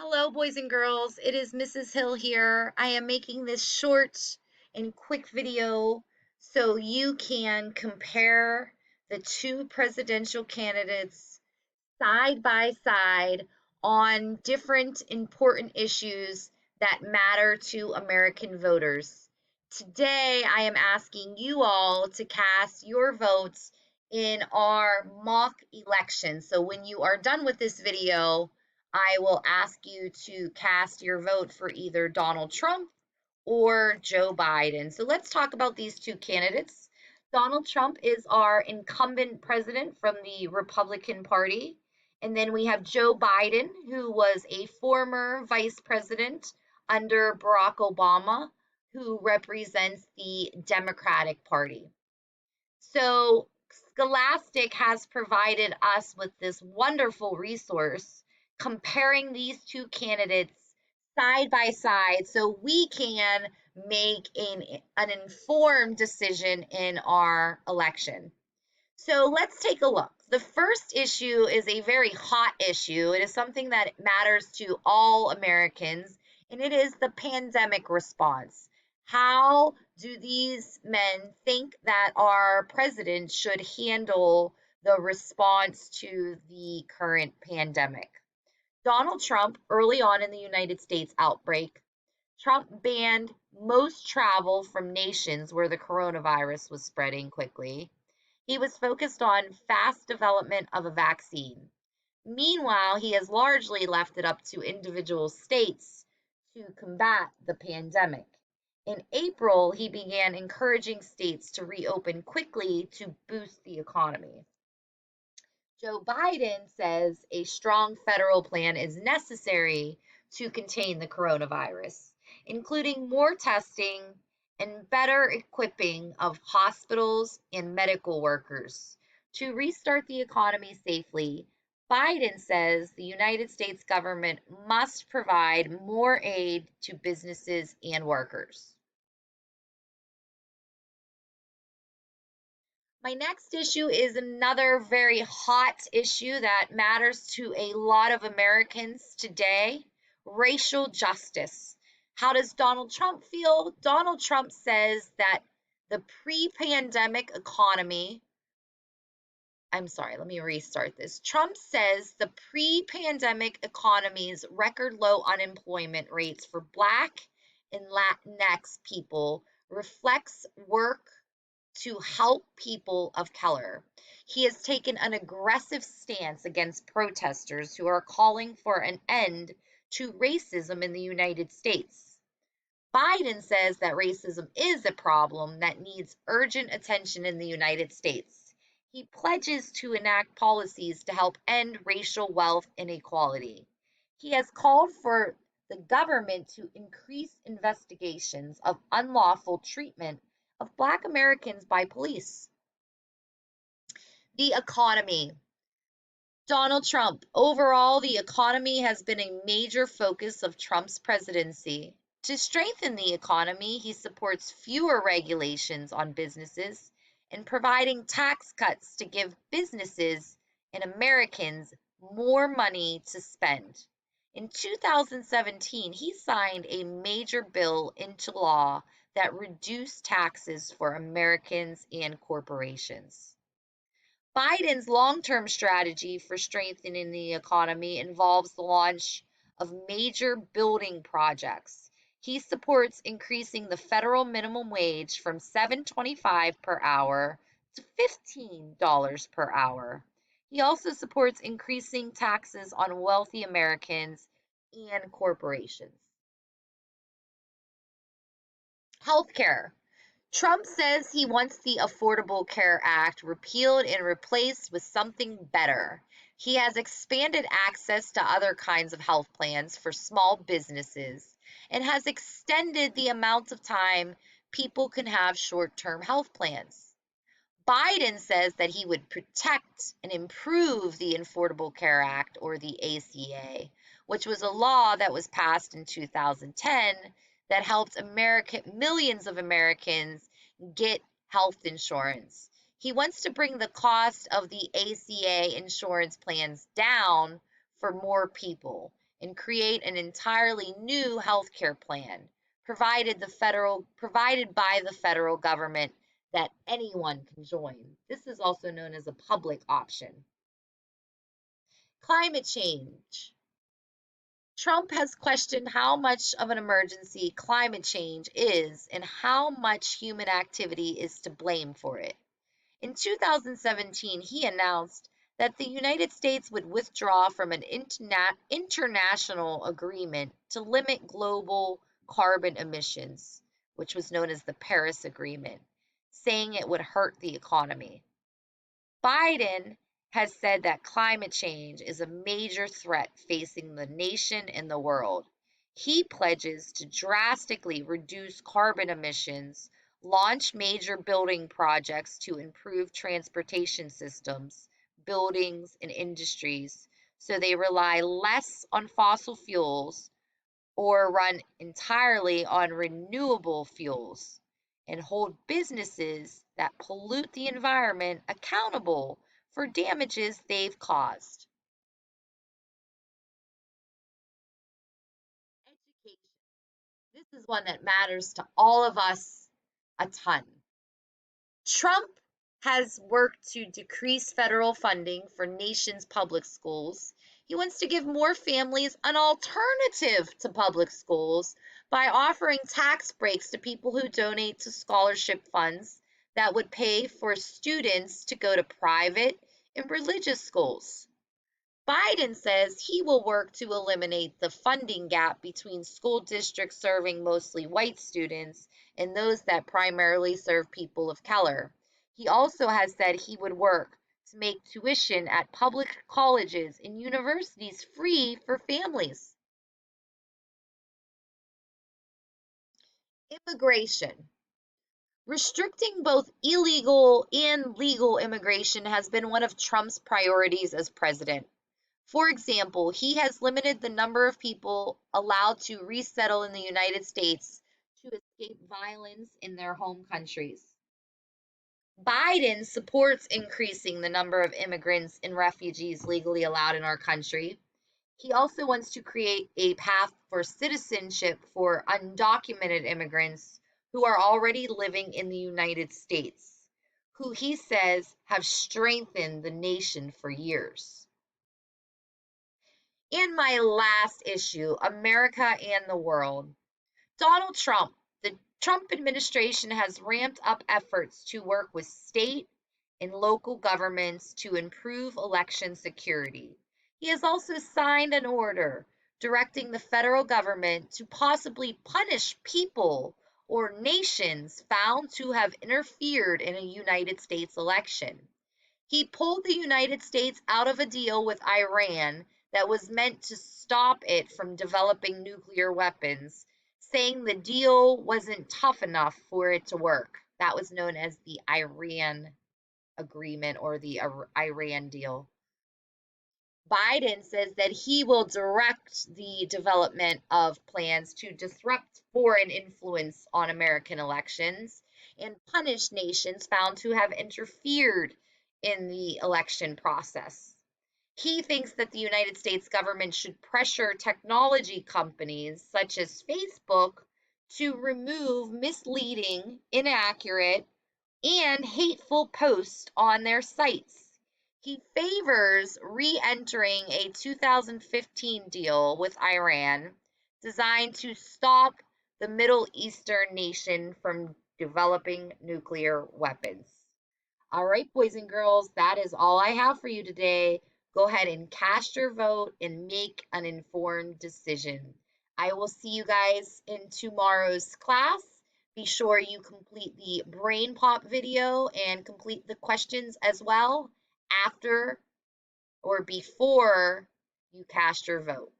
Hello, boys and girls. It is Mrs. Hill here. I am making this short and quick video so you can compare the two presidential candidates side by side on different important issues that matter to American voters. Today, I am asking you all to cast your votes in our mock election. So when you are done with this video, I will ask you to cast your vote for either Donald Trump or Joe Biden. So let's talk about these two candidates. Donald Trump is our incumbent president from the Republican Party. And then we have Joe Biden, who was a former vice president under Barack Obama, who represents the Democratic Party. So Scholastic has provided us with this wonderful resource comparing these two candidates side by side so we can make an informed decision in our election. So let's take a look. The first issue is a very hot issue. It is something that matters to all Americans, and it is the pandemic response. How do these men think that our president should handle the response to the current pandemic? Donald Trump, early on in the United States outbreak, Trump banned most travel from nations where the coronavirus was spreading quickly. He was focused on fast development of a vaccine. Meanwhile, he has largely left it up to individual states to combat the pandemic. In April, he began encouraging states to reopen quickly to boost the economy. Joe Biden says a strong federal plan is necessary to contain the coronavirus, including more testing and better equipping of hospitals and medical workers. To restart the economy safely, Biden says the United States government must provide more aid to businesses and workers. My next issue is another very hot issue that matters to a lot of Americans today, racial justice. How does Donald Trump feel? Donald Trump says that the pre-pandemic economy, I'm sorry, let me restart this. Trump says the pre-pandemic economy's record low unemployment rates for Black and Latinx people reflects work to help people of color. He has taken an aggressive stance against protesters who are calling for an end to racism in the United States. Biden says that racism is a problem that needs urgent attention in the United States. He pledges to enact policies to help end racial wealth inequality. He has called for the government to increase investigations of unlawful treatment of Black Americans by police. The economy. Donald Trump. Overall, the economy has been a major focus of Trump's presidency. To strengthen the economy, he supports fewer regulations on businesses and providing tax cuts to give businesses and Americans more money to spend. In 2017, he signed a major bill into law that reduced taxes for Americans and corporations. Biden's long-term strategy for strengthening the economy involves the launch of major building projects. He supports increasing the federal minimum wage from $7.25 per hour to $15 per hour. He also supports increasing taxes on wealthy Americans and corporations. Healthcare. Trump says he wants the Affordable Care Act repealed and replaced with something better. He has expanded access to other kinds of health plans for small businesses and has extended the amount of time people can have short-term health plans. Biden says that he would protect and improve the Affordable Care Act, or the ACA, which was a law that was passed in 2010 that helped millions of Americans get health insurance. He wants to bring the cost of the ACA insurance plans down for more people. and create an entirely new healthcare plan provided by the federal government that anyone can join. This is also known as a public option. Climate change. Trump has questioned how much of an emergency climate change is and how much human activity is to blame for it. In 2017, he announced that the United States would withdraw from an international agreement to limit global carbon emissions, which was known as the Paris Agreement, saying it would hurt the economy. Biden has said that climate change is a major threat facing the nation and the world. He pledges to drastically reduce carbon emissions, launch major building projects to improve transportation systems, buildings, and industries so they rely less on fossil fuels or run entirely on renewable fuels, and hold businesses that pollute the environment accountable for damages they've caused. Education. This is one that matters to all of us a ton. Trump has worked to decrease federal funding for nation's public schools. He wants to give more families an alternative to public schools by offering tax breaks to people who donate to scholarship funds that would pay for students to go to private and religious schools. Biden says he will work to eliminate the funding gap between school districts serving mostly white students and those that primarily serve people of color. He also has said he would work to make tuition at public colleges and universities free for families. Immigration. Restricting both illegal and legal immigration has been one of Trump's priorities as president. For example, he has limited the number of people allowed to resettle in the United States to escape violence in their home countries. Biden supports increasing the number of immigrants and refugees legally allowed in our country. He also wants to create a path for citizenship for undocumented immigrants who are already living in the United States, who he says have strengthened the nation for years. And my last issue, America and the world. Donald Trump. The Trump administration has ramped up efforts to work with state and local governments to improve election security. He has also signed an order directing the federal government to possibly punish people or nations found to have interfered in a United States election. He pulled the United States out of a deal with Iran that was meant to stop it from developing nuclear weapons, saying the deal wasn't tough enough for it to work. That was known as the Iran agreement or the Iran deal. Biden says that he will direct the development of plans to disrupt foreign influence on American elections and punish nations found to have interfered in the election process. He thinks that the United States government should pressure technology companies such as Facebook to remove misleading, inaccurate, and hateful posts on their sites. He favors re-entering a 2015 deal with Iran designed to stop the Middle Eastern nation from developing nuclear weapons. All right, boys and girls, that is all I have for you today. Go ahead and cast your vote and make an informed decision. I will see you guys in tomorrow's class. Be sure you complete the brain pop video and complete the questions as well after or before you cast your vote.